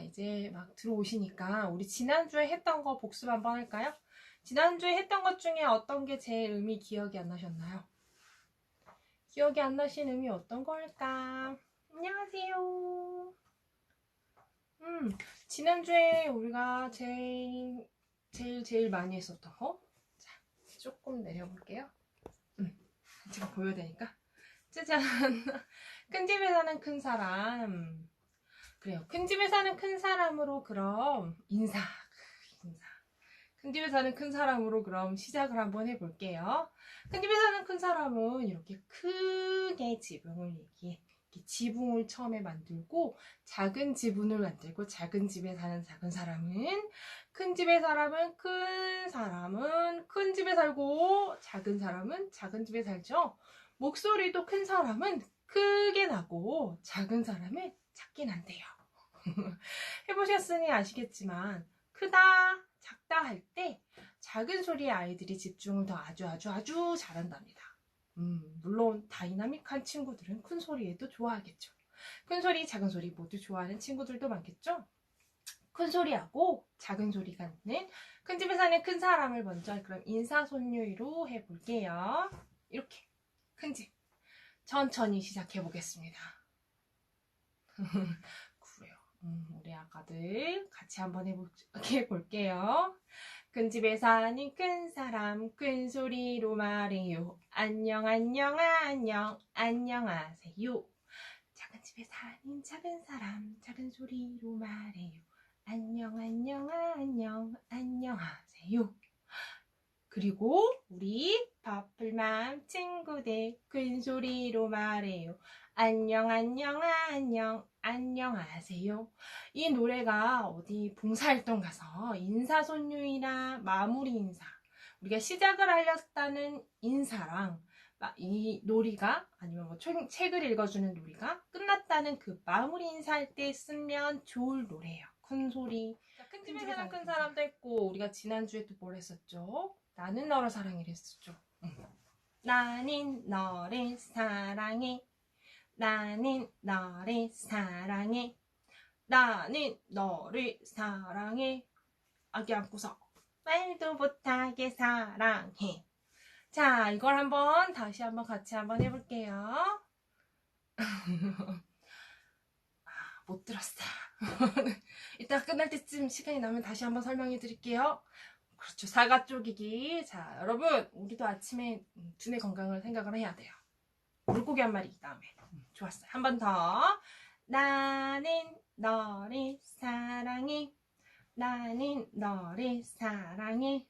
이제 막 들어오시니까 우리 지난주에 했던 거 복습 한번 할까요? 지난주에 했던 것 중에 어떤 게 제일 의미 기억이 안 나셨나요? 기억이 안 나신 의미 어떤 거 할까? 안녕하세요. 지난주에 우리가 제일 많이 했었던 거? 자, 조금 내려볼게요. 제가 보여야 되니까. 짜잔! 큰 집에 사는 큰 사람. 그래요. 큰 집에 사는 큰 사람으로 그럼 인사. 큰 집에 사는 큰 사람으로 그럼 시작을 한번 해볼게요. 큰 집에 사는 큰 사람은 이렇게 크게 지붕을 처음에 만들고 작은 지붕을 만들고 작은 집에 사는 작은 사람은 큰 집에 사람은 큰 집에 살고 작은 사람은 작은 집에 살죠. 목소리도 큰 사람은 크게 나고 작은 사람은 작게 난대요. 해보셨으니 아시겠지만 크다 작다 할 때 작은 소리에 아이들이 집중을 더 아주 잘한답니다. 물론 다이나믹한 친구들은 큰 소리에도 좋아하겠죠. 큰 소리, 작은 소리 모두 좋아하는 친구들도 많겠죠. 큰 소리하고 작은 소리가 있는 큰 집에 사는 큰 사람을 먼저 그럼 인사손녀로 해볼게요. 이렇게 큰 집 천천히 시작해 보겠습니다. 그래요. 우리 아가들 같이 한번 해볼게요. 큰 집에 사는 큰 사람 큰 소리로 말해요. 안녕 안녕하세요. 작은 집에 사는 작은 사람 작은 소리로 말해요. 안녕 안녕하세요. 그리고 우리 버플맘 친구들 큰 소리로 말해요. 안녕 안녕하세요. 이 노래가 어디 봉사활동 가서 인사손녀이나 마무리 인사 우리가 시작을 하렸다는 인사랑 이 놀이가 아니면 뭐 책을 읽어주는 놀이가 끝났다는 그 마무리 인사할 때 쓰면 좋을 노래예요. 큰 소리. 큰 집에 사는 큰 사람도 했고 우리가 지난주에 또 뭘 했었죠? 나는 너를 사랑해 했었죠. 나는 너를 사랑해. 나는 너를 사랑해. 나는 너를 사랑해. 아기 안고서 말도 못하게 사랑해. 자, 이걸 다시 한번 같이 한번 해볼게요. 못 들었어. 이따 끝날 때쯤 시간이 나면 다시 한번 설명해 드릴게요. 그렇죠. 사과 쪼개기. 자, 여러분, 우리도 아침에 두뇌 건강을 생각을 해야 돼요. 물고기 한 마리 다음에. 좋았어요. 한 번 더. 나는 너를 사랑해. 나는 너를 사랑해.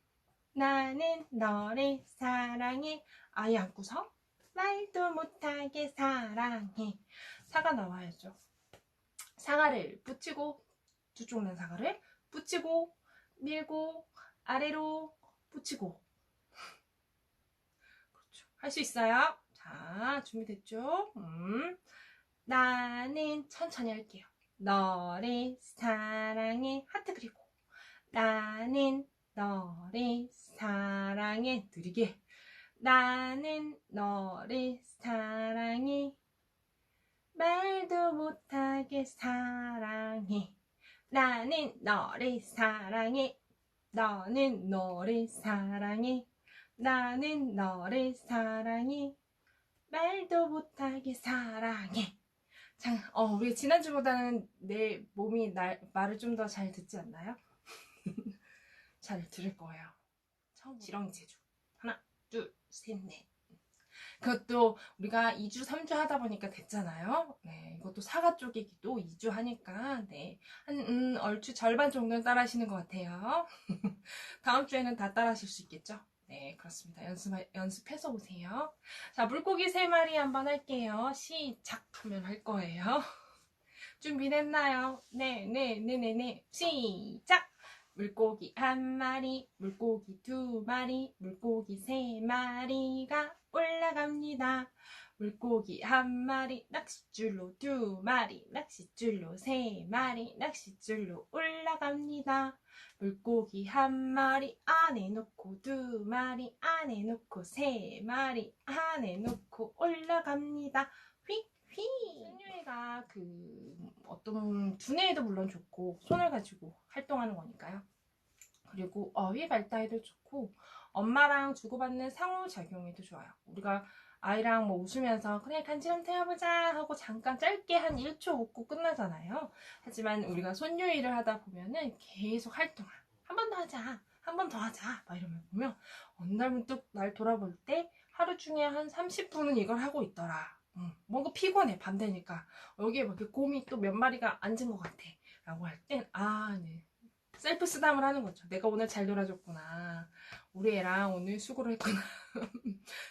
나는 너를 사랑해. 아이 안고서 말도 못하게 사랑해. 사과 나와야죠. 사과를 붙이고 두 쪽 난 사과를 붙이고 밀고 아래로 붙이고. 그렇죠. 할 수 있어요. 자, 준비됐죠? 나는 천천히 할게요. 너를 사랑해. 하트 그리고 나는 너를 사랑해. 느리게. 나는 너를 사랑해. 말도 못하게 사랑해. 나는 너를 사랑해. 너는 너를 사랑해. 나는 너를 사랑해. 말도 못하게 사랑해. 자, 우리 지난주보다는 내 몸이 말을 좀 더 잘 듣지 않나요? 잘 들을 거예요. 처음 지렁이 제주. 하나, 둘, 셋, 넷. 그것도 우리가 2주, 3주 하다 보니까 됐잖아요. 네, 이것도 사과 쪼개기도 2주 하니까, 네. 얼추 절반 정도는 따라 하시는 것 같아요. 다음 주에는 다 따라 하실 수 있겠죠? 네, 그렇습니다. 연습해서 오세요. 자, 물고기 3마리 한번 할게요. 시작 하면 할 거예요. 준비됐나요? 네. 시작! 물고기 1마리, 물고기 2마리, 물고기 3마리가 올라갑니다. 물고기 1마리, 낚싯줄로 2마리, 낚싯줄로 3마리, 낚싯줄로 올라갑니다. 물고기 1마리 안에 놓고 2마리 안에 놓고 3마리 안에 놓고 올라갑니다. 휙 손유이가 어떤 두뇌에도 물론 좋고 손을 가지고 활동하는 거니까요. 그리고 어휘 발달에도 좋고 엄마랑 주고받는 상호작용에도 좋아요. 우리가 아이랑 뭐 웃으면서 그래 간지럼 태워보자 하고 잠깐 짧게 한 1초 웃고 끝나잖아요. 하지만 우리가 손유이를 하다 보면은 계속 활동을 한 번 더 하자, 한 번 더 하자 막 이러면 보면 어느 날 문득 날 돌아볼 때 하루 중에 한 30분은 이걸 하고 있더라. 뭔가 피곤해, 밤 되니까 여기에 막 곰이 또 몇 마리가 앉은 것 같아 라고 할 땐 네, 셀프 쓰담을 하는 거죠. 내가 오늘 잘 놀아줬구나. 우리 애랑 오늘 수고를 했구나.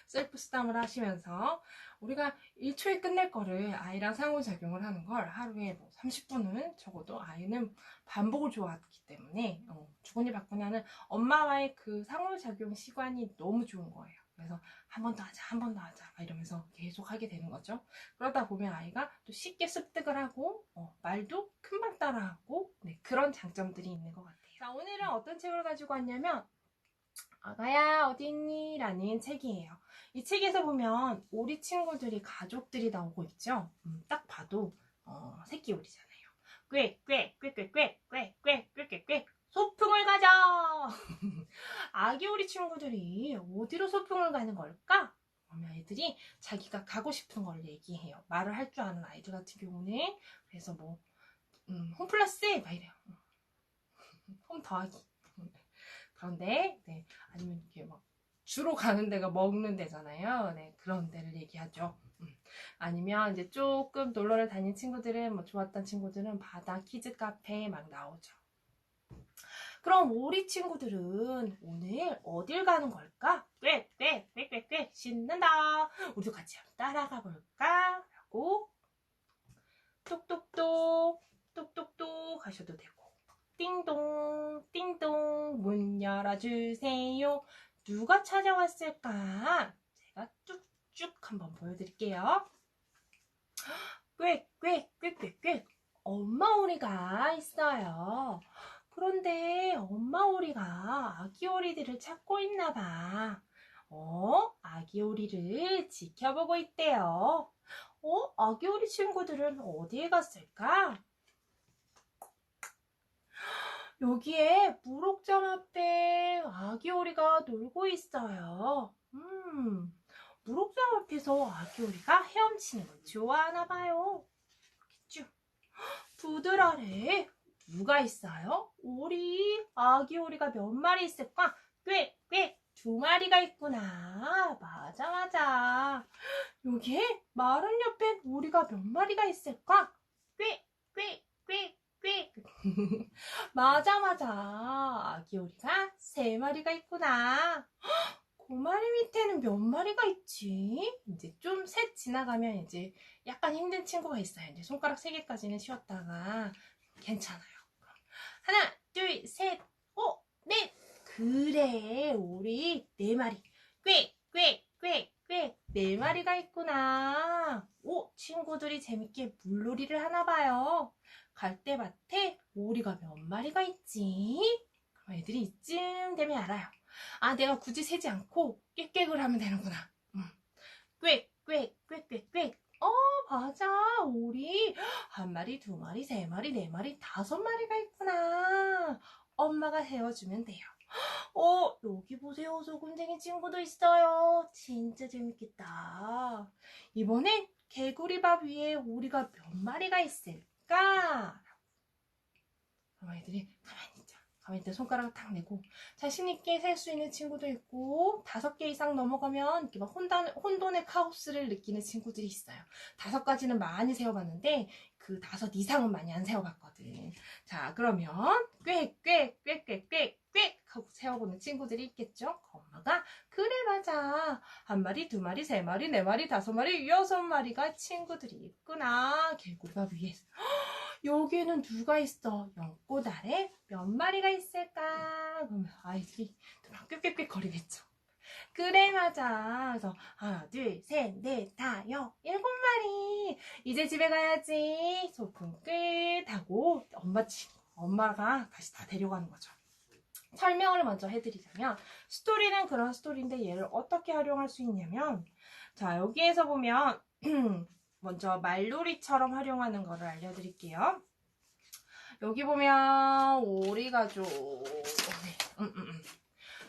셀프 쓰담을 하시면서 우리가 1초에 끝낼 거를 아이랑 상호작용을 하는 걸 하루에 뭐 30분은 적어도 아이는 반복을 좋아하기 때문에 주거니 받거니 하는 엄마와의 그 상호작용 시간이 너무 좋은 거예요. 그래서 한 번 더 하자, 한 번 더 하자 이러면서 계속 하게 되는 거죠. 그러다 보면 아이가 또 쉽게 습득을 하고 말도 금방 따라하고 네, 그런 장점들이 있는 것 같아요. 자, 오늘은 어떤 책을 가지고 왔냐면 아가야 어디 있니? 라는 책이에요. 이 책에서 보면 오리 친구들이 가족들이 나오고 있죠. 딱 봐도 새끼 오리잖아요. 꾀 소풍을 가자. 아기 오리 친구들이 어디로 소풍을 가는 걸까? 그러면 애들이 자기가 가고 싶은 걸 얘기해요. 말을 할 줄 아는 아이들 같은 경우는 그래서 뭐 홈플러스 막 이래요. 홈 더하기. 그런데 네, 아니면 이렇게 막 주로 가는 데가 먹는 데잖아요. 네, 그런 데를 얘기하죠. 아니면 이제 조금 놀러를 다닌 친구들은 뭐 좋았던 친구들은 바다 키즈 카페에 막 나오죠. 그럼 우리 친구들은 오늘 어딜 가는 걸까? 꽤 신난다. 우리도 같이 한번 따라가 볼까? 라고 똑똑똑 하셔도 되고 띵동 문 열어주세요. 누가 찾아왔을까? 제가 쭉쭉 한번 보여드릴게요. 꽤 엄마 오리가 있어요. 그런데 엄마 오리가 아기 오리들을 찾고 있나 봐. 아기 오리를 지켜보고 있대요. 아기 오리 친구들은 어디에 갔을까? 여기에 무럭장 앞에 아기 오리가 놀고 있어요. 무럭장 앞에서 아기 오리가 헤엄치는 걸 좋아하나 봐요. 그렇겠죠? 부들 아래 누가 있어요? 오리, 아기 오리가 몇 마리 있을까? 꽤, 2마리가 있구나. 맞아. 여기에 마른 옆에 오리가 몇 마리가 있을까? 꽤. 맞아. 아기 오리가 3마리가 있구나. 고마리 밑에는 몇 마리가 있지? 이제 좀 셋 지나가면 이제 약간 힘든 친구가 있어요. 이제 손가락 3개까지는 쉬었다가 괜찮아요. 하나, 둘, 셋, 넷. 그래, 우리 4마리. 꽤. 4마리가 있구나. 친구들이 재밌게 물놀이를 하나 봐요. 갈대밭에 오리가 몇 마리가 있지? 그럼 애들이 이쯤 되면 알아요. 내가 굳이 세지 않고 꽥꽥을 하면 되는구나. 꽥. 맞아. 오리 1마리, 2마리, 3마리, 4마리, 5마리가 있구나. 엄마가 세워주면 돼요. 여기 보세요. 소금쟁이 친구도 있어요. 진짜 재밌겠다. 이번엔 개구리밥 위에 오리가 몇 마리가 있을까? 그럼 애들이 가만히 있다 손가락을 탁 내고 자신있게 셀 수 있는 친구도 있고 5개 이상 넘어가면 이렇게 막 혼돈의 카오스를 느끼는 친구들이 있어요. 5가지는 많이 세워봤는데 그 5 이상은 많이 안 세워봤거든. 자, 그러면 꽥 하고 세워보는 친구들이 있겠죠? 엄마가 그래 맞아. 1마리, 2마리, 3마리, 4마리, 5마리, 6마리가 친구들이 있구나. 개구리밥 위에 여기에는 누가 있어? 연꽃 아래 몇 마리가 있을까? 그러면 아이들이 막 꽥꽥꽥 거리겠죠. 그래 맞아. 그래서 하나, 둘, 셋, 넷, 다, 7마리. 이제 집에 가야지. 소풍 끝 하고 엄마가 다시 다 데려가는 거죠. 설명을 먼저 해드리자면 스토리는 그런 스토리인데 얘를 어떻게 활용할 수 있냐면 자 여기에서 보면 먼저 말놀이처럼 활용하는 거를 알려드릴게요. 여기 보면 오리가족. 네.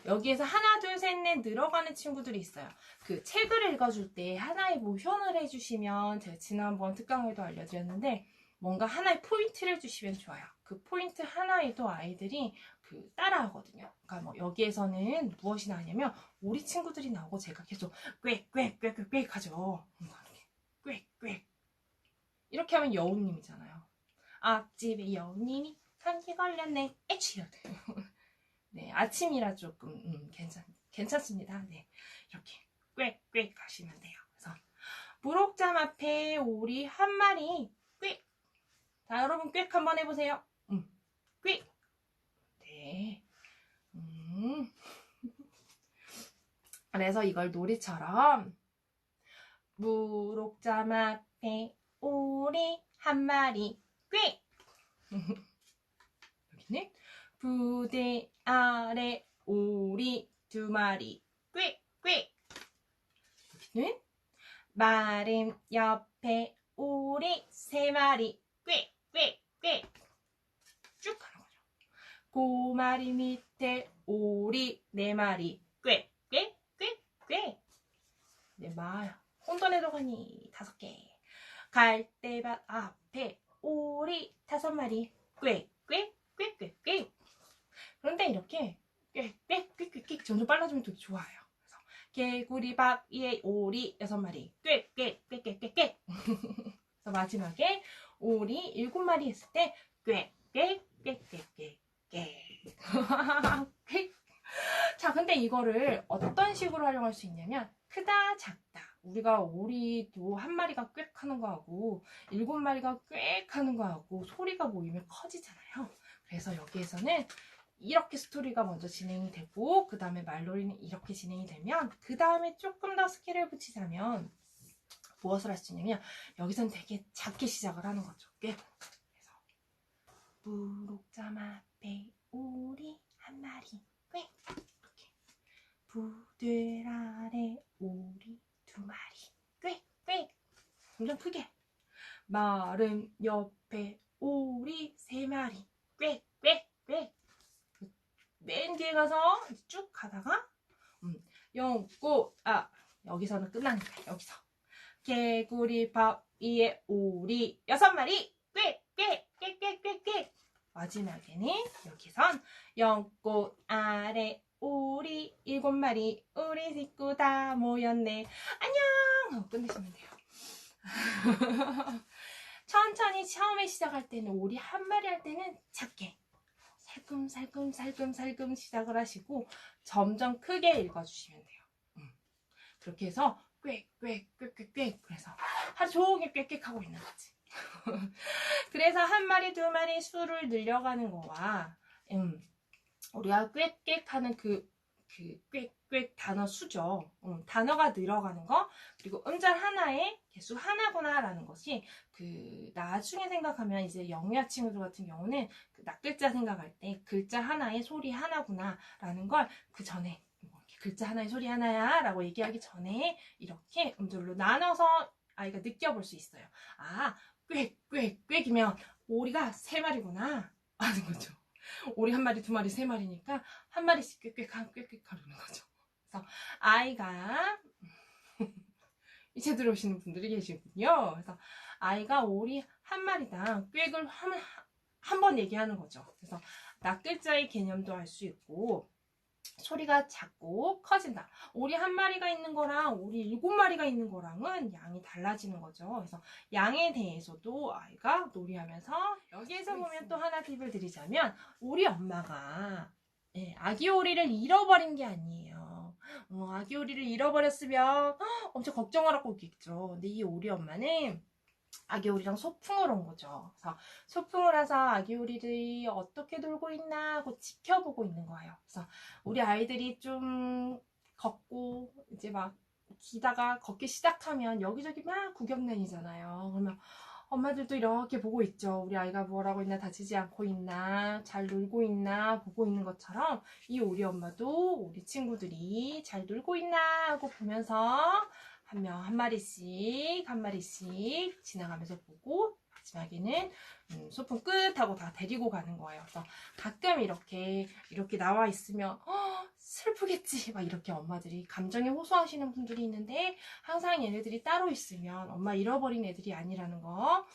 여기에서 하나, 둘, 셋, 넷 늘어가는 친구들이 있어요. 그 책을 읽어줄 때 하나의 모션을 해주시면, 제가 지난번 특강에도 알려드렸는데, 뭔가 하나의 포인트를 주시면 좋아요. 그 포인트 하나에도 아이들이 그 따라하거든요. 그러니까 뭐 여기에서는 무엇이 나냐면 오리 친구들이 나오고 제가 계속 꽥꽥꽥꽥 하죠. 꽥꽥. 이렇게 하면 여우님이잖아요. 앞집에 여우님이 감기 걸렸네. 에취. 네, 아침이라 조금 괜찮습니다. 네, 이렇게 꽥꽥 가시면 돼요. 그래서 무록잠 앞에 오리 한 마리 꽥. 자, 여러분 꽥 한번 해보세요. 꽥. 네. 그래서 이걸 놀이처럼 무록잠 앞에 오리 한 마리 꽥. 여기는 부대 아래 오리 두 마리 꽥꽥. 여기는 마름 옆에 오리 세 마리 꽥꽥꽥. 쭉 가는 거죠. 고마리 밑에 오리 네 마리 꽥꽥꽥꽥. 네, 혼돈에도 가니 5개. 갈대밭 앞에 오리 5마리 꽥꽥꽥꽥꽥. 그런데 이렇게 꽥꽥꽥꽥 점점 빨라지면 되게 좋아요. 그래서 개구리 밥 위에 오리 6마리 꽥꽥꽥꽥꽥. 그래서 마지막에 오리 7마리 했을 때 꽥꽥꽥꽥꽥. 자, 근데 이거를 어떤 식으로 활용할 수 있냐면 크다 작다. 우리가 오리도 한 마리가 꽥 하는 거하고 7마리가 꽥 하는 거하고 소리가 모이면 커지잖아요. 그래서 여기에서는 이렇게 스토리가 먼저 진행이 되고 그 다음에 말놀이는 이렇게 진행이 되면 그 다음에 조금 더 스킬을 붙이자면 무엇을 할 수 있냐면 여기서는 되게 작게 시작을 하는 거죠. 그래서 무록잠 앞에 오리 한 마리 꽥. 이렇게 부들 아래 오리 2마리 꽥꽥. 점점 크게. 마름 옆에 오리 3마리 꽥꽥꽥. 맨 뒤에 가서 쭉 가다가 여기서는 끝나니까 여기서 개구리 밥 위에 오리 6마리 꽥꽥꽥꽥꽥. 마지막에는 여기선 연꽃 아래 오리 7마리 우리 식구 다 모였네 안녕 하고 끝내시면 돼요. 천천히 처음에 시작할 때는 오리 한 마리 할 때는 작게 살금살금 시작을 하시고 점점 크게 읽어주시면 돼요. 그렇게 해서 꽥꽥꽥꽥꽥. 그래서 하루 종일 꽥꽥하고 있는 거지. 그래서 한 마리 2마리 수를 늘려가는 거와 우리가 꽥꽥하는 그 꽥꽥 단어 수죠. 단어가 늘어가는 거, 그리고 음절 하나에 개수 하나구나 라는 것이 그 나중에 생각하면 이제 영유아 친구들 같은 경우는 그 낱글자 생각할 때 글자 하나에 소리 하나구나 라는 걸 그 전에 글자 하나에 소리 하나야 라고 얘기하기 전에 이렇게 음절로 나눠서 아이가 느껴볼 수 있어요. 아, 꽥꽥꽥이면 오리가 3마리구나 하는 거죠. 오리 1마리, 2마리, 3마리니까 한 마리씩 꽥꽥 하는 거죠. 그래서 아이가 이제 들어오시는 분들이 계시군요. 그래서 아이가 오리 한 마리당 꽥을 한 번 얘기하는 거죠. 그래서 낱글자의 개념도 알 수 있고 소리가 작고 커진다. 오리 한 마리가 있는 거랑 오리 7마리가 있는 거랑은 양이 달라지는 거죠. 그래서 양에 대해서도 아이가 놀이하면서 여기에서 보면 또 하나 팁을 드리자면 오리 엄마가 아기 오리를 잃어버린 게 아니에요. 아기 오리를 잃어버렸으면 엄청 걱정을 하고 있겠죠. 근데 이 오리 엄마는 아기 오리랑 소풍을 온 거죠. 그래서 소풍을 해서 아기 오리들이 어떻게 놀고 있나 하고 지켜보고 있는 거예요. 그래서 우리 아이들이 좀 걷고 이제 막 기다가 걷기 시작하면 여기저기 막 구경 다니잖아요. 그러면 엄마들도 이렇게 보고 있죠. 우리 아이가 뭘 하고 있나, 다치지 않고 있나, 잘 놀고 있나 보고 있는 것처럼 이 오리 엄마도 우리 친구들이 잘 놀고 있나 하고 보면서 한 마리씩 한 마리씩 지나가면서 보고 마지막에는 소풍 끝하고 다 데리고 가는 거예요. 그래서 가끔 이렇게 나와 있으면 슬프겠지 막 이렇게 엄마들이 감정에 호소하시는 분들이 있는데 항상 얘네들이 따로 있으면 엄마 잃어버린 애들이 아니라는 거,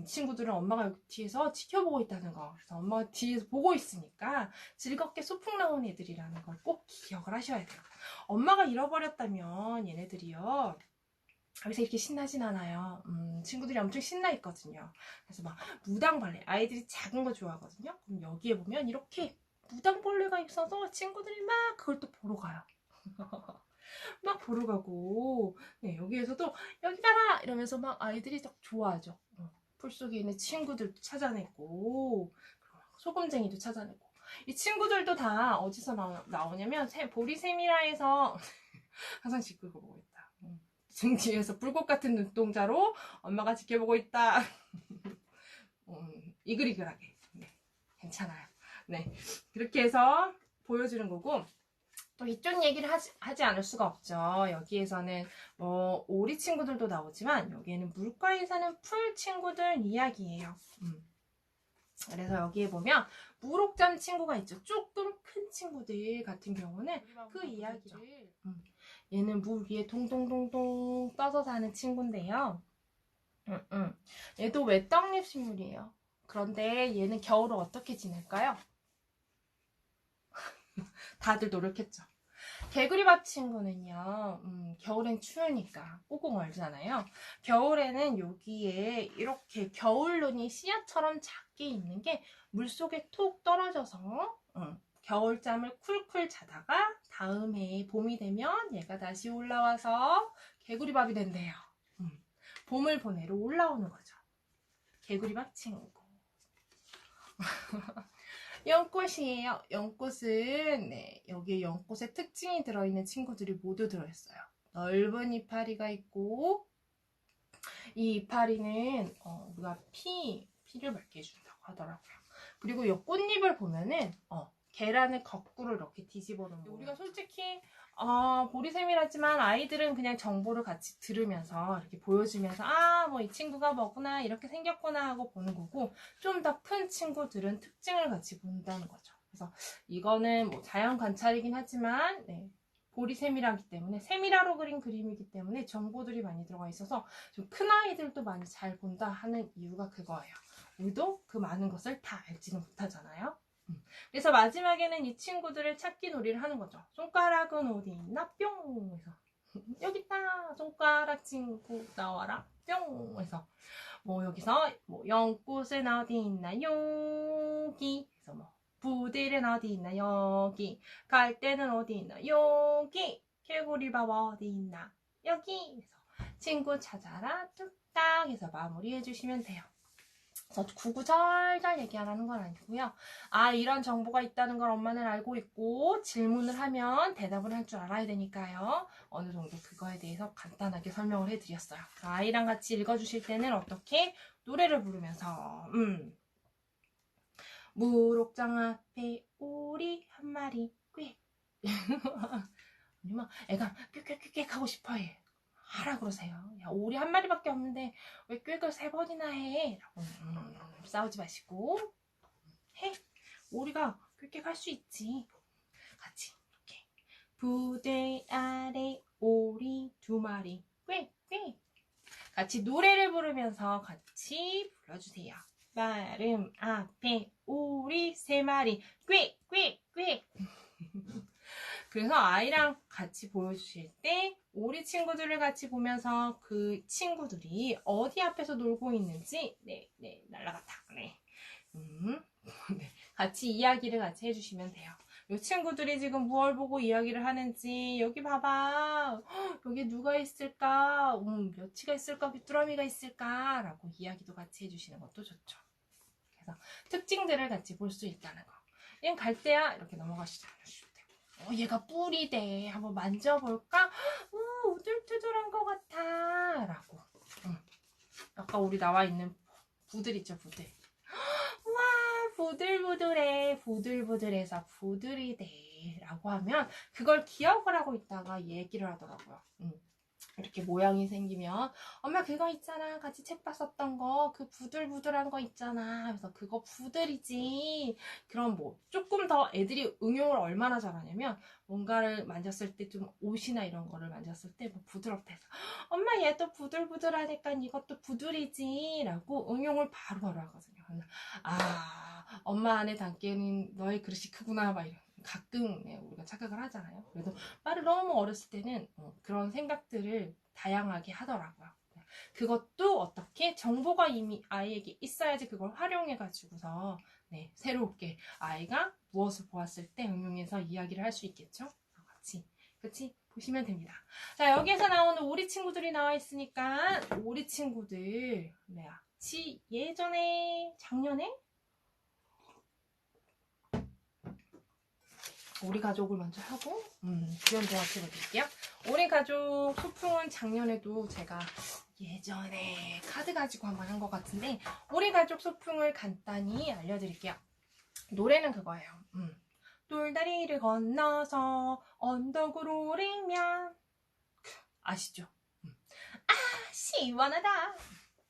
친구들은 엄마가 여기 뒤에서 지켜보고 있다는 거, 그래서 엄마가 뒤에서 보고 있으니까 즐겁게 소풍 나온 애들이라는 걸 꼭 기억을 하셔야 돼요. 엄마가 잃어버렸다면 얘네들이요 여기서 이렇게 신나진 않아요. 친구들이 엄청 신나 있거든요. 그래서 막 무당벌레, 아이들이 작은 거 좋아하거든요. 그럼 여기에 보면 이렇게 무당벌레가 있어서 친구들이 막 그걸 또 보러 가요. 막 보러 가고, 네, 여기에서도 여기 가라 이러면서 막 아이들이 딱 좋아하죠. 풀 속에 있는 친구들도 찾아내고 소금쟁이도 찾아내고, 이 친구들도 다 어디서 나오냐면 보리세미라에서 항상 지그거 보고 있다. 등 뒤에서 불꽃 같은 눈동자로 엄마가 지켜보고 있다. 이글이글하게. 네, 괜찮아요. 네, 그렇게 해서 보여주는 거고, 또 이쪽 얘기를 하지 않을 수가 없죠. 여기에서는 뭐 오리 친구들도 나오지만 여기에는 물가에 사는 풀 친구들 이야기예요. 그래서 여기에 보면 무록잠 친구가 있죠. 조금 큰 친구들 같은 경우는 그 이야기를 얘는 물 위에 동동동동 떠서 사는 친구인데요. 얘도 외떡잎 식물이에요. 그런데 얘는 겨울을 어떻게 지낼까요? 다들 노력했죠. 개구리밥 친구는요, 겨울엔 추우니까 꽁꽁 얼잖아요. 겨울에는 여기에 이렇게 겨울눈이 씨앗처럼 작게 있는 게 물속에 톡 떨어져서 겨울잠을 쿨쿨 자다가 다음 해에 봄이 되면 얘가 다시 올라와서 개구리밥이 된대요. 봄을 보내러 올라오는 거죠. 개구리밥 친구. 연꽃이에요. 연꽃은 여기에 연꽃의 특징이 들어있는 친구들이 모두 들어있어요. 넓은 이파리가 있고, 이 이파리는 우리가 피를 맑게 해준다고 하더라고요. 그리고 이 꽃잎을 보면은 계란을 거꾸로 이렇게 뒤집어 놓은 거예요. 우리가 솔직히 보리샘이라지만 아이들은 그냥 정보를 같이 들으면서 이렇게 보여주면서 뭐 이 친구가 뭐구나 이렇게 생겼구나 하고 보는 거고, 좀 더 큰 친구들은 특징을 같이 본다는 거죠. 그래서 이거는 뭐 자연 관찰이긴 하지만 보리세미라기 때문에 세미라로 그린 그림이기 때문에 정보들이 많이 들어가 있어서 좀 큰 아이들도 많이 잘 본다 하는 이유가 그거예요. 우리도 그 많은 것을 다 알지는 못하잖아요. 그래서 마지막에는 이 친구들을 찾기 놀이를 하는 거죠. 손가락은 어디 있나? 뿅! 해서 여기 있다! 손가락 친구 나와라! 뿅! 해서 여기서 연꽃은 어디 있나? 여기! 해서 부들은 어디 있나? 여기! 갈대는 어디 있나? 여기! 개구리밥 어디 있나? 여기! 해서 친구 찾아라 뚝딱 해서 마무리해 주시면 돼요. 그래서 구구절절 얘기하라는 건 아니고요. 이런 정보가 있다는 걸 엄마는 알고 있고 질문을 하면 대답을 할 줄 알아야 되니까요. 어느 정도 그거에 대해서 간단하게 설명을 해드렸어요. 아이랑 같이 읽어주실 때는 어떻게? 노래를 부르면서 무록장 앞에 오리 한 마리 꾀 아니면 애가 꾀꾀꾀 하고 싶어해. 하라 그러세요. 야, 오리 한 마리밖에 없는데 왜 꾀를 3번이나 해? 라고 싸우지 마시고 해. 오리가 꾀꾀 할 수 있지. 같이 이렇게 부들 아래 오리 2마리 꾀 같이 노래를 부르면서 같이 불러주세요. 마름 앞에 오리 3마리 꾀 그래서 아이랑 같이 보여주실 때 오리 친구들을 같이 보면서 그 친구들이 어디 앞에서 놀고 있는지 날라갔다. 네. 같이 이야기를 같이 해주시면 돼요. 이 친구들이 지금 무얼 보고 이야기를 하는지 여기 봐봐. 여기 누가 있을까? 멸치가 있을까? 귀뚜라미가 있을까? 라고 이야기도 같이 해주시는 것도 좋죠. 그래서 특징들을 같이 볼 수 있다는 거. 얘는 갈대야 이렇게 넘어가시지 않으셔도 되고 얘가 뿔이대 한번 만져볼까? 우들투들한 것 같아 라고 아까 우리 나와 있는 부들 있죠, 부들. 와 부들부들해 부들부들해서 부들이대 라고 하면 그걸 기억을 하고 있다가 얘기를 하더라고요. 이렇게 모양이 생기면 엄마 그거 있잖아, 같이 책 봤었던 거, 그 부들부들한 거 있잖아. 그래서 그거 부들이지. 그럼 뭐 조금 더 애들이 응용을 얼마나 잘하냐면 뭔가를 만졌을 때 좀 옷이나 이런 거를 만졌을 때 뭐 부드럽다 해서 엄마 얘도 부들부들하니까 이것도 부들이지 라고 응용을 바로바로 하거든요. 엄마 안에 담기는 너의 그릇이 크구나 막 이런 가끔 우리가 착각을 하잖아요. 그래도 말을 너무 어렸을 때는 그런 생각들을 다양하게 하더라고요. 그것도 어떻게 정보가 이미 아이에게 있어야지 그걸 활용해 가지고서 새롭게 아이가 무엇을 보았을 때 응용해서 이야기를 할 수 있겠죠. 같이 보시면 됩니다. 자, 여기에서 나오는 오리 친구들이 나와 있으니까 오리 친구들 예전에 작년에 오리 가족을 먼저 하고 주연 정확히 드릴게요. 오리 가족 소풍은 작년에도 제가 예전에 카드 가지고 한번 한 것 같은데 오리 가족 소풍을 간단히 알려드릴게요. 노래는 그거예요. 돌다리를 건너서 언덕을 오르면 아시죠? 시원하다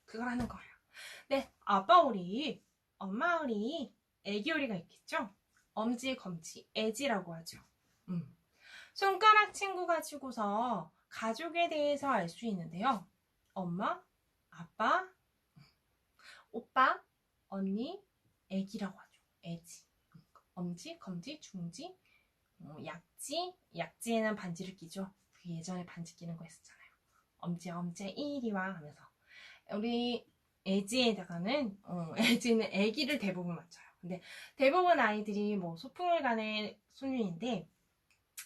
그걸 하는 거예요. 네, 아빠 오리, 엄마 오리, 애기 오리가 있겠죠? 엄지, 검지, 애지라고 하죠. 손가락 친구 가지고서 가족에 대해서 알 수 있는데요. 엄마, 아빠, 오빠, 언니, 애기라고 하죠. 애지. 엄지, 검지, 중지, 약지. 약지에는 반지를 끼죠. 예전에 반지 끼는 거 했었잖아요. 엄지, 이리 와 하면서. 우리 애지에다가는 애지는 애기를 대부분 맞춰요. 근데 대부분 아이들이 뭐 소풍을 가는 소년인데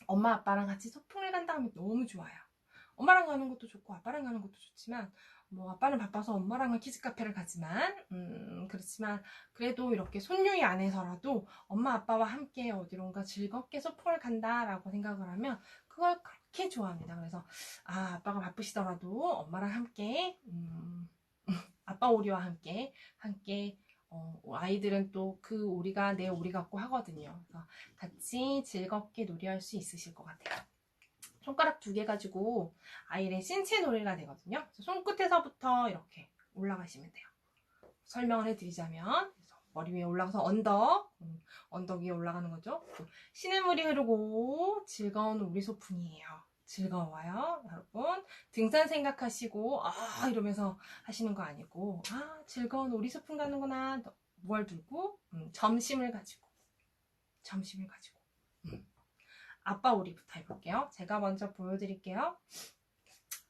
엄마 아빠랑 같이 소풍을 간다 하면 너무 좋아요. 엄마랑 가는 것도 좋고 아빠랑 가는 것도 좋지만 뭐 아빠는 바빠서 엄마랑은 키즈카페를 가지만 그렇지만 그래도 이렇게 손녀의 안에서라도 엄마 아빠와 함께 어디론가 즐겁게 소풍을 간다라고 생각을 하면 그걸 그렇게 좋아합니다. 그래서 아빠가 바쁘시더라도 엄마랑 함께 아빠 오리와 함께 아이들은 또 그 오리가 내 오리 같고 하거든요. 그래서 같이 즐겁게 놀이할 수 있으실 것 같아요. 손가락 2개 가지고 아이의 신체 놀이가 되거든요. 손끝에서부터 이렇게 올라가시면 돼요. 설명을 해드리자면 머리 위에 올라가서 언덕 위에 올라가는 거죠. 시냇물이 흐르고 즐거운 오리 소풍이에요. 즐거워요, 여러분. 등산 생각하시고 이러면서 하시는 거 아니고 즐거운 오리 소풍 가는구나. 뭘 들고 점심을 가지고 아빠 오리부터 해볼게요. 제가 먼저 보여드릴게요.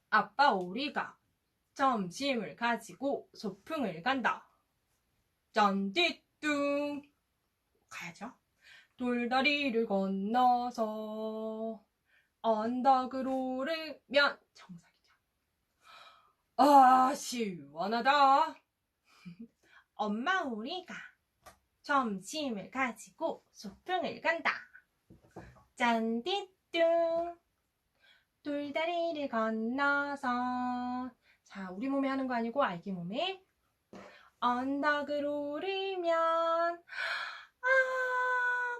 아빠 오리가 점심을 가지고 소풍을 간다. 짠띠뚱 가야죠. 돌다리를 건너서 언덕을 오르면 정상이죠. 시원하다. 엄마 오리가 점심을 가지고 소풍을 간다. 짠띠뚱 돌다리를 건너서 자 우리 몸에 하는 거 아니고 아기 몸에 언덕을 오르면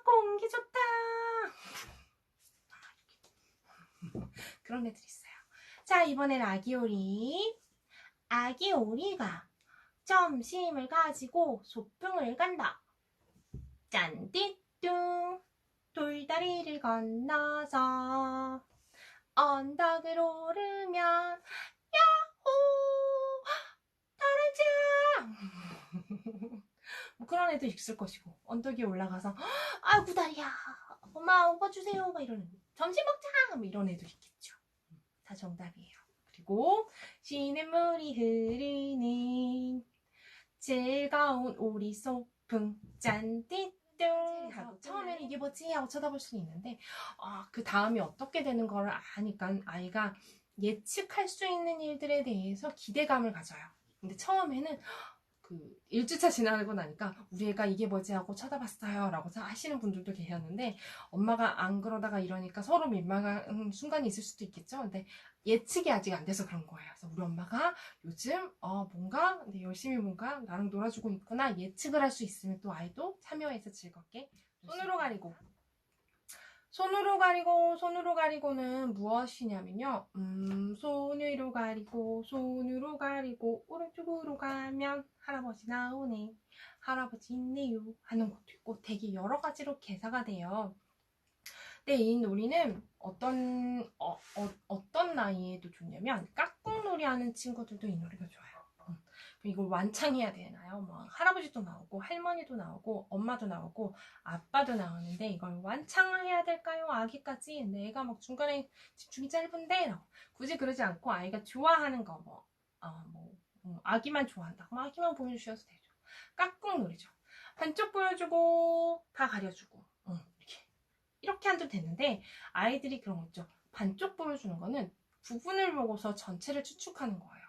공기 좋다 그런 애들 있어요. 자 이번엔 아기 오리가 점심을 가지고 소풍을 간다. 짠띠뚱 돌다리를 건너서 언덕을 오르면 야호 다르자 뭐 그런 애도 있을 것이고 언덕 위에 올라가서 아이고 다리야 엄마 오빠 주세요 막 이러는 점심 먹자 뭐 이런 애도 있겠죠. 다 정답이에요. 그리고 시냇물이 흐르는 즐거운 오리 소풍 짠띠 처음에는 이게 뭐지 하고 쳐다볼 수는 있는데 그 다음이 어떻게 되는 걸 아니까 아이가 예측할 수 있는 일들에 대해서 기대감을 가져요. 근데 처음에는 그 1주차 지나고 나니까 우리 애가 이게 뭐지 하고 쳐다봤어요 라고 하시는 분들도 계셨는데 엄마가 안 그러다가 이러니까 서로 민망한 순간이 있을 수도 있겠죠. 근데 예측이 아직 안 돼서 그런 거예요. 그래서 우리 엄마가 요즘 뭔가 열심히 뭔가 나랑 놀아주고 있구나 예측을 할 수 있으면 또 아이도 참여해서 즐겁게 손으로 가리고 손으로 가리고는 무엇이냐면요. 손으로 가리고, 오른쪽으로 가면 할아버지 나오네. 할아버지 있네요. 하는 것도 있고 되게 여러 가지로 개사가 돼요. 근데 이 놀이는 어떤 나이에도 좋냐면 깍꿍놀이 하는 친구들도 이 놀이가 좋아요. 이걸 완창해야 되나요? 뭐 할아버지도 나오고 할머니도 나오고 엄마도 나오고 아빠도 나오는데 이걸 완창해야 될까요? 아기까지 내가 막 중간에 집중이 짧은데 굳이 그러지 않고 아이가 좋아하는 거 아기만 좋아한다. 그럼 아기만 보여주셔도 되죠. 깍꿍놀이죠. 반쪽 보여주고 다 가려주고 이렇게 하도 되는데 아이들이 그런 거 있죠. 반쪽 보여주는 거는 부분을 보고서 전체를 추측하는 거예요.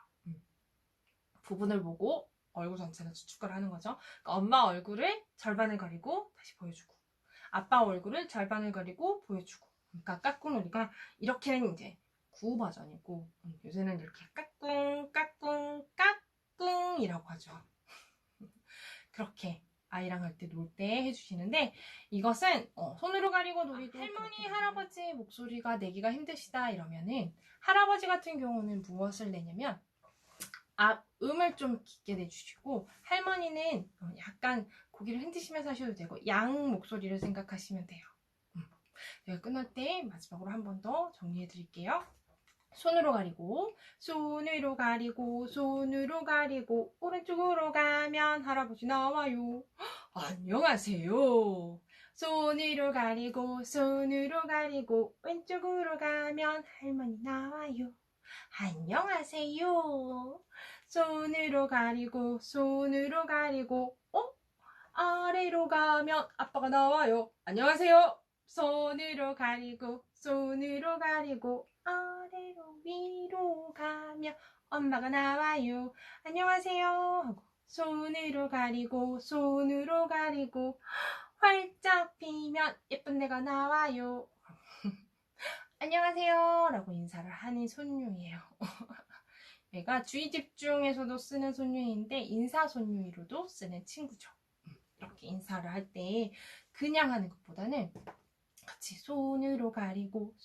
부분을 보고 얼굴 전체를 추측을 하는 거죠. 그러니까 엄마 얼굴을 절반을 가리고 다시 보여주고 아빠 얼굴을 절반을 가리고 보여주고 그러니까 깍꿍놀이가 이렇게는 이제 구 버전이고 요새는 이렇게 까꿍이라고 하죠. 그렇게 아이랑 할 때 놀 때 해주시는데 이것은 손으로 가리고 놀이도 할머니 할아버지 목소리가 내기가 힘드시다 이러면은 할아버지 같은 경우는 무엇을 내냐면 음을 좀 깊게 내주시고 할머니는 약간 고개를 흔드시면서 하셔도 되고 양 목소리를 생각하시면 돼요. 제가 끝날 때 마지막으로 한 번 더 정리해 드릴게요. 손으로 가리고 오른쪽으로 가면 할아버지 나와요. 안녕하세요. 손으로 가리고 왼쪽으로 가면 할머니 나와요. 안녕하세요. 손으로 가리고 아래로 가면 아빠가 나와요. 안녕하세요. 손으로 가리고 아래로 위로 가면 엄마가 나와요. 안녕하세요 하고 손으로 가리고 활짝 피면 예쁜 내가 나와요. 안녕하세요 라고 인사를 하는 손유예요. 얘가 주의 집중에서도 쓰는 손유인데 인사손유로도 쓰는 친구죠. 이렇게 인사를 할 때 그냥 하는 것보다는 같이 손으로 가리고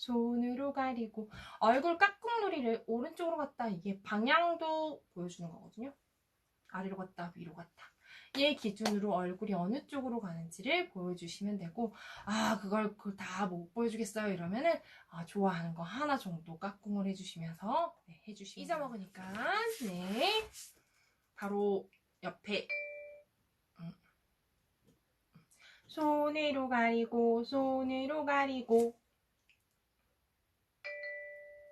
얼굴 깍꿍놀이를 오른쪽으로 갔다 이게 방향도 보여주는 거거든요. 아래로 갔다 위로 갔다 얘 기준으로 얼굴이 어느 쪽으로 가는지를 보여주시면 되고 그걸 다 못 보여주겠어요 이러면은 좋아하는 거 하나 정도 깍꿍을 해주시면서 해주시면 잊어먹으니까 바로 옆에 손으로 가리고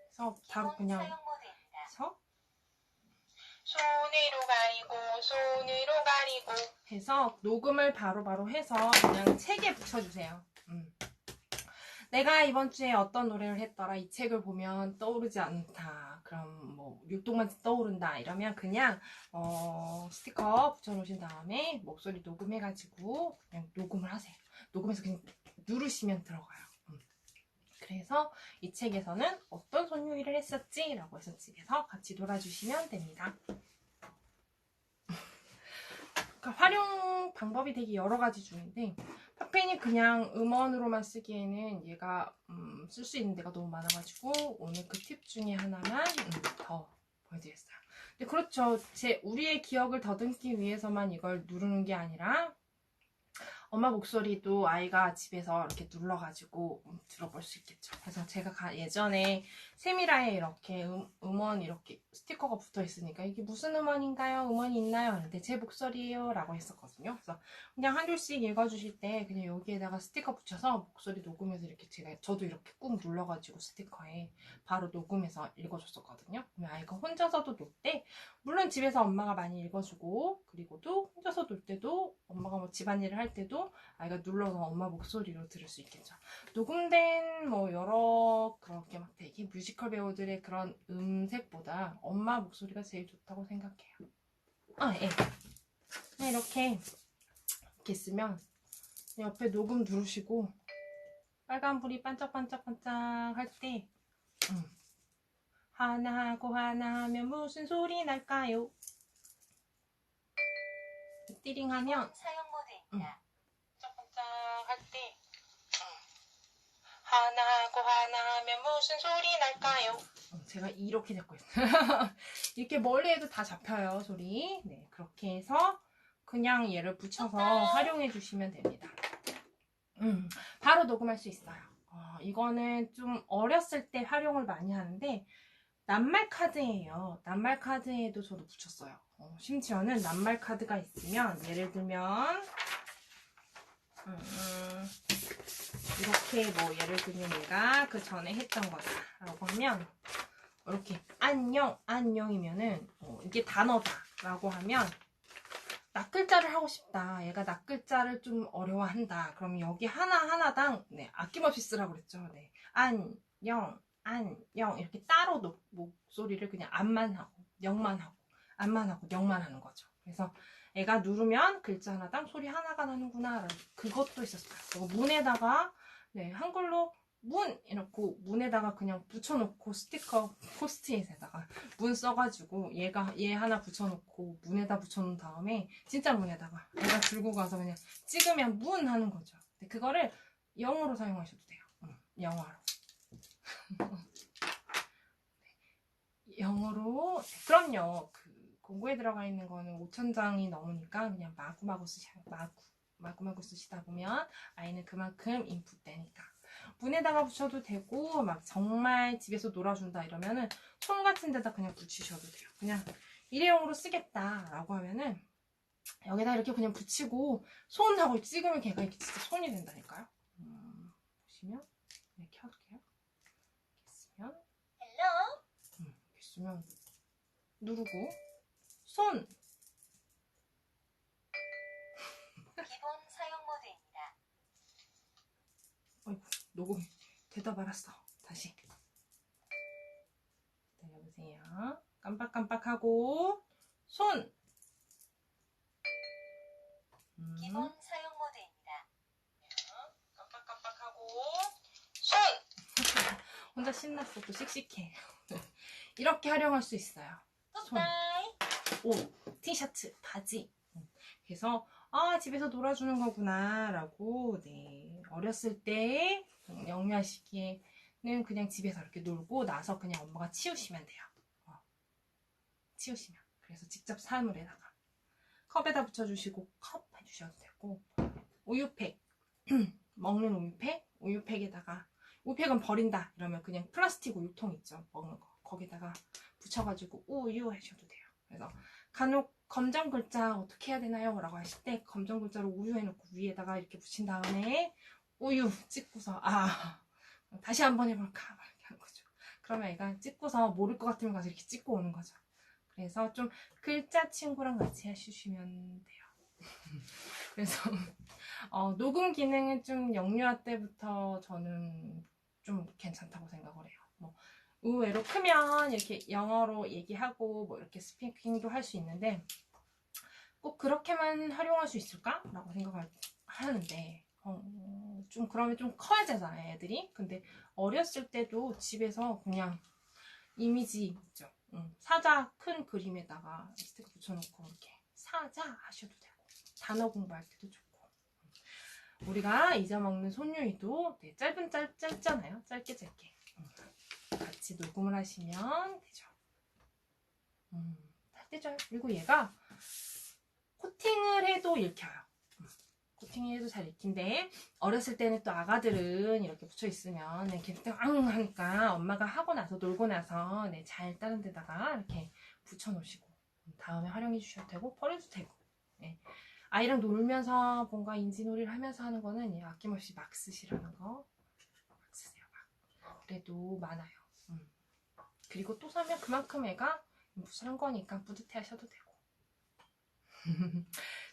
그래서 바로 그냥 해서 손으로 가리고 해서 녹음을 바로바로 해서 그냥 책에 붙여주세요. 내가 이번 주에 어떤 노래를 했더라 이 책을 보면 떠오르지 않다 그럼 뭐 육동만 떠오른다 이러면 그냥 스티커 붙여놓으신 다음에 목소리 녹음해가지고 그냥 녹음을 하세요. 녹음해서 그냥 누르시면 들어가요. 그래서 이 책에서는 어떤 손요일을 했었지? 라고 해서 집에서 같이 놀아주시면 됩니다. 그러니까 활용 방법이 되게 여러 가지 중인데 팝펜이 그냥 음원으로만 쓰기에는 얘가 쓸 수 있는 데가 너무 많아가지고 오늘 그 팁 중에 하나만 더 보여드렸어요. 근데 그렇죠. 우리의 기억을 더듬기 위해서만 이걸 누르는 게 아니라 엄마 목소리도 아이가 집에서 이렇게 눌러가지고 들어볼 수 있겠죠. 그래서 제가 예전에 세미라에 이렇게 음원 이렇게 스티커가 붙어 있으니까 이게 무슨 음원인가요? 음원이 있나요? 근데 제 목소리예요 라고 했었거든요. 그래서 그냥 한 줄씩 읽어주실 때 그냥 여기에다가 스티커 붙여서 목소리 녹음해서 이렇게 저도 이렇게 꾹 눌러가지고 스티커에 바로 녹음해서 읽어줬었거든요. 그러면 아이가 혼자서도 놀 때 물론 집에서 엄마가 많이 읽어주고 그리고 또 혼자서 놀 때도 엄마가 뭐 집안일을 할 때도 아이가 눌러서 엄마 목소리로 들을 수 있겠죠. 녹음된 여러 그렇게 막 되게 뮤지컬 배우들의 그런 음색보다 엄마 목소리가 제일 좋다고 생각해요. 예. 이렇게 쓰면 옆에 녹음 누르시고 빨간불이 반짝반짝반짝 할 때 하나 하고 하나 하면 무슨 소리 날까요? 띠링 하면 반짝반짝 할 때 하나하고 하나하면 무슨 소리 날까요? 제가 이렇게 잡고 있어요. 이렇게 멀리 해도 다 잡혀요, 소리. 네, 그렇게 해서 그냥 얘를 붙여서 활용해 주시면 됩니다. 바로 녹음할 수 있어요. 이거는 좀 어렸을 때 활용을 많이 하는데 낱말 카드예요. 낱말 카드에도 저도 붙였어요. 심지어는 낱말 카드가 있으면 예를 들면 이렇게 뭐 예를 들면 얘가 그 전에 했던 거다라고 하면 이렇게 안녕 안녕이면은 이게 단어다라고 하면 낱글자를 하고 싶다. 얘가 낱글자를 좀 어려워한다. 그럼 여기 하나하나당 네, 아낌없이 쓰라고 그랬죠. 네. 안녕 안녕 이렇게 따로 목소리를 그냥 안만 하고 영만 하고 안만 하고 영만 하는 거죠. 그래서 애가 누르면 글자 하나당 소리 하나가 나는구나. 그것도 있었어요. 그리고 문에다가 네, 한글로 문 이렇게 문에다가 그냥 붙여놓고 스티커 포스트잇에다가 문 써가지고 얘 하나 붙여놓고 문에다 붙여놓은 다음에 진짜 문에다가 애가 들고 가서 그냥 찍으면 문 하는 거죠. 근데 그거를 영어로 사용하셔도 돼요. 영어로. 영어로 그럼요. 그 공고에 들어가 있는 거는 5,000장이 넘으니까 그냥 마구마구 쓰셔요. 마구마구 쓰시다 보면 아이는 그만큼 인풋되니까. 문에다가 붙여도 되고 막 정말 집에서 놀아준다 이러면은 손 같은 데다 그냥 붙이셔도 돼요. 그냥 일회용으로 쓰겠다라고 하면은 여기다 이렇게 그냥 붙이고 손하고 찍으면 걔가 이렇게 진짜 손이 된다니까요. 보시면 이렇게 할게요. 이렇게 쓰면 이렇게 쓰면 누르고 손 기본 사용 모드입니다. 어이구 녹음 되다 말았어. 다시 기다려보세요. 깜빡깜빡하고 손 기본 사용 모드입니다. 깜빡깜빡하고 손 혼자 신났어. 또 씩씩해. 이렇게 활용할 수 있어요. 손, 옷, 티셔츠, 바지. 그래서 집에서 놀아주는 거구나 라고 네, 어렸을 때 영유아시기에는 그냥 집에서 이렇게 놀고 나서 그냥 엄마가 치우시면 돼요. 치우시면. 그래서 직접 사물에다가 컵에다 붙여주시고 컵 해주셔도 되고 우유팩 먹는 우유팩에다가 우유팩은 버린다 이러면 그냥 플라스틱 우유통 있죠. 먹는 거 거기다가 붙여가지고 우유 하셔도 돼요. 그래서 간혹 검정 글자 어떻게 해야 되나요? 라고 하실 때 검정 글자로 우유 해놓고 위에다가 이렇게 붙인 다음에 우유 찍고서 다시 한번 해볼까? 이렇게 하는 거죠. 그러면 애가 찍고서 모를 것 같으면 가서 이렇게 찍고 오는 거죠. 그래서 좀 글자 친구랑 같이 해주시면 돼요. 그래서 녹음 기능은 좀 영유아 때부터 저는 좀 괜찮다고 생각을 해요. 뭐 의외로 크면 이렇게 영어로 얘기하고 뭐 이렇게 스피킹도 할 수 있는데 꼭 그렇게만 활용할 수 있을까? 라고 생각을 하는데 좀 그러면 좀 커야 되잖아요, 애들이. 근데 어렸을 때도 집에서 그냥 이미지 있죠. 사자 큰 그림에다가 스티커 붙여놓고 이렇게 사자 하셔도 되고 단어 공부할 때도 좋고 우리가 잊어먹는 손유이도 네, 짧잖아요. 짧게 같이 녹음을 하시면 되죠. 잘 되죠. 그리고 얘가 코팅을 해도 읽혀요. 코팅을 해도 잘 읽힌데 어렸을 때는 또 아가들은 이렇게 붙여있으면 이렇게 앙 하니까 엄마가 하고 나서 놀고 나서 네, 잘 다른 데다가 이렇게 붙여놓으시고 다음에 활용해 주셔도 되고 버려도 되고 네. 아이랑 놀면서 뭔가 인지놀이를 하면서 하는 거는 예, 아낌없이 막 쓰시라는 거. 막 쓰세요. 막. 그래도 많아요. 그리고 또 사면 그만큼 애가 인풋을 한 거니까 뿌듯해 하셔도 되고.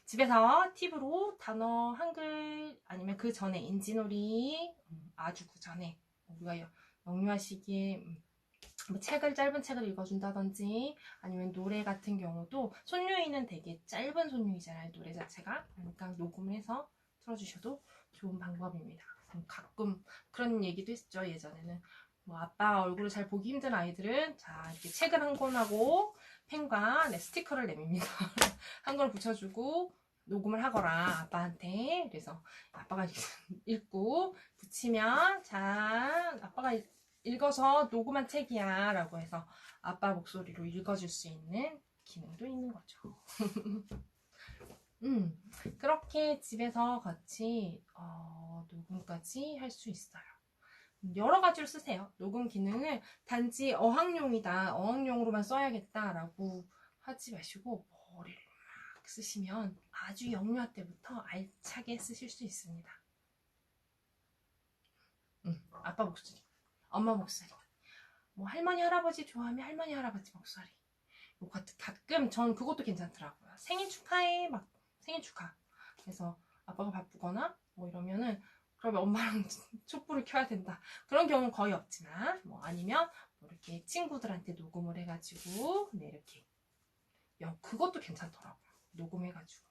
집에서 팁으로 단어 한글 아니면 그 전에 인지놀이 아주 그 전에 우리가 영유아 시기에 뭐 짧은 책을 읽어준다든지 아니면 노래 같은 경우도 손유이는 되게 짧은 손유이잖아요. 노래 자체가. 그러니까 녹음을 해서 틀어주셔도 좋은 방법입니다. 가끔 그런 얘기도 했죠. 예전에는 뭐 아빠 얼굴을 잘 보기 힘든 아이들은 자 이렇게 책을 한 권하고 펜과 네, 스티커를 내밉니다. 한 권을 붙여주고 녹음을 하거라, 아빠한테. 그래서 아빠가 읽고 붙이면, 자, 아빠가 읽어서 녹음한 책이야 라고 해서 아빠 목소리로 읽어줄 수 있는 기능도 있는 거죠. 그렇게 집에서 같이 녹음까지 할 수 있어요. 여러 가지로 쓰세요. 녹음 기능을 단지 어학용이다, 어학용으로만 써야겠다라고 하지 마시고 머리를 막 쓰시면 아주 영유아 때부터 알차게 쓰실 수 있습니다. 아빠 목소리, 엄마 목소리, 뭐 할머니 할아버지 좋아하면 할머니 할아버지 목소리. 가끔 전 그것도 괜찮더라고요. 생일 축하해, 막 생일 축하. 그래서 아빠가 바쁘거나 뭐 이러면은 그러면 엄마랑 촛불을 켜야 된다. 그런 경우는 거의 없지만 뭐 아니면 뭐 이렇게 친구들한테 녹음을 해가지고 네 이렇게 그것도 괜찮더라고요. 녹음해가지고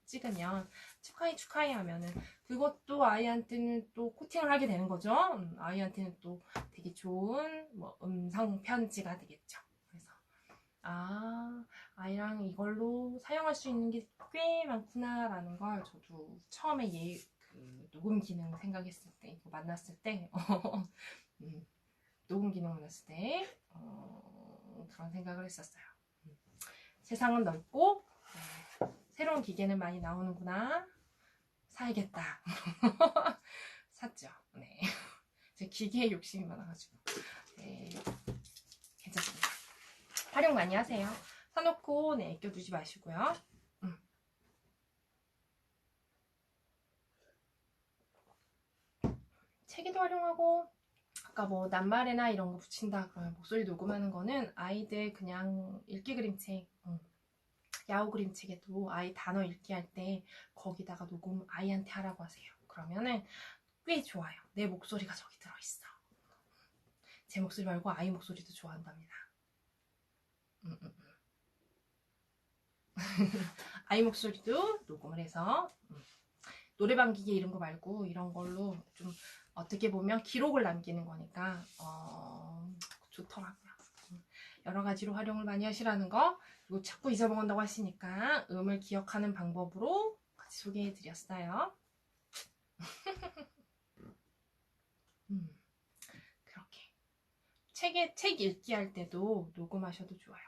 찍으면 축하해 축하해 하면은 그것도 아이한테는 또 코팅을 하게 되는 거죠. 아이한테는 또 되게 좋은 뭐 음성 편지가 되겠죠. 그래서 아이랑 이걸로 사용할 수 있는 게 꽤 많구나 라는 걸 저도 처음에 그 녹음 기능 생각했을 때, 이거 만났을 때 녹음 기능 만났을 때 그런 생각을 했었어요. 세상은 넓고 새로운 기계는 많이 나오는구나, 사야겠다. 샀죠. 네. 제 기계에 욕심이 많아가지고 네, 괜찮습니다. 활용 많이 하세요. 사놓고 네, 아껴두지 마시고요. 책에도 활용하고, 아까 뭐 낱말에나 이런 거 붙인다 그러면 목소리 녹음하는 거는 아이들 그냥 읽기 그림책, 야후 그림책에도 아이 단어 읽기 할 때 거기다가 녹음 아이한테 하라고 하세요. 그러면은 꽤 좋아요. 내 목소리가 저기 들어있어. 제 목소리 말고 아이 목소리도 좋아한답니다. 아이 목소리도 녹음을 해서 노래방 기계 이런 거 말고 이런 걸로 좀 어떻게 보면 기록을 남기는 거니까 좋더라고요. 여러 가지로 활용을 많이 하시라는 거, 그리고 자꾸 잊어먹는다고 하시니까 음을 기억하는 방법으로 같이 소개해 드렸어요. 그렇게 책 읽기 할 때도 녹음하셔도 좋아요.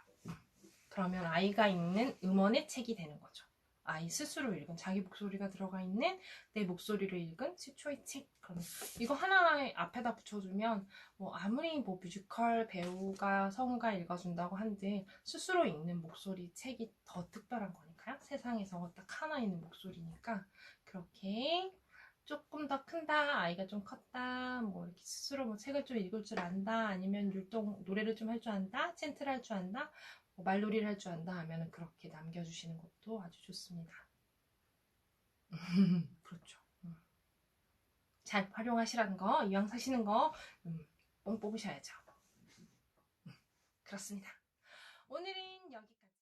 그러면 아이가 읽는 음원의 책이 되는 거죠. 아이 스스로 읽은, 자기 목소리가 들어가 있는 내 목소리를 읽은 최초의 책. 그럼 이거 하나 앞에다 붙여주면 뭐 아무리 뭐 뮤지컬 배우가 성우가 읽어준다고 한들 스스로 읽는 목소리 책이 더 특별한 거니까요. 세상에서 딱 하나 있는 목소리니까 그렇게 조금 더 큰다, 아이가 좀 컸다, 뭐 이렇게 스스로 뭐 책을 좀 읽을 줄 안다, 아니면 노래를 좀 할 줄 안다, 챈트를 할 줄 안다, 뭐 말놀이를 할 줄 안다 하면 그렇게 남겨주시는 것도 아주 좋습니다. 그렇죠. 잘 활용하시라는 거, 이왕 사시는 거 뽕 뽑으셔야죠. 그렇습니다. 오늘은 여기까지.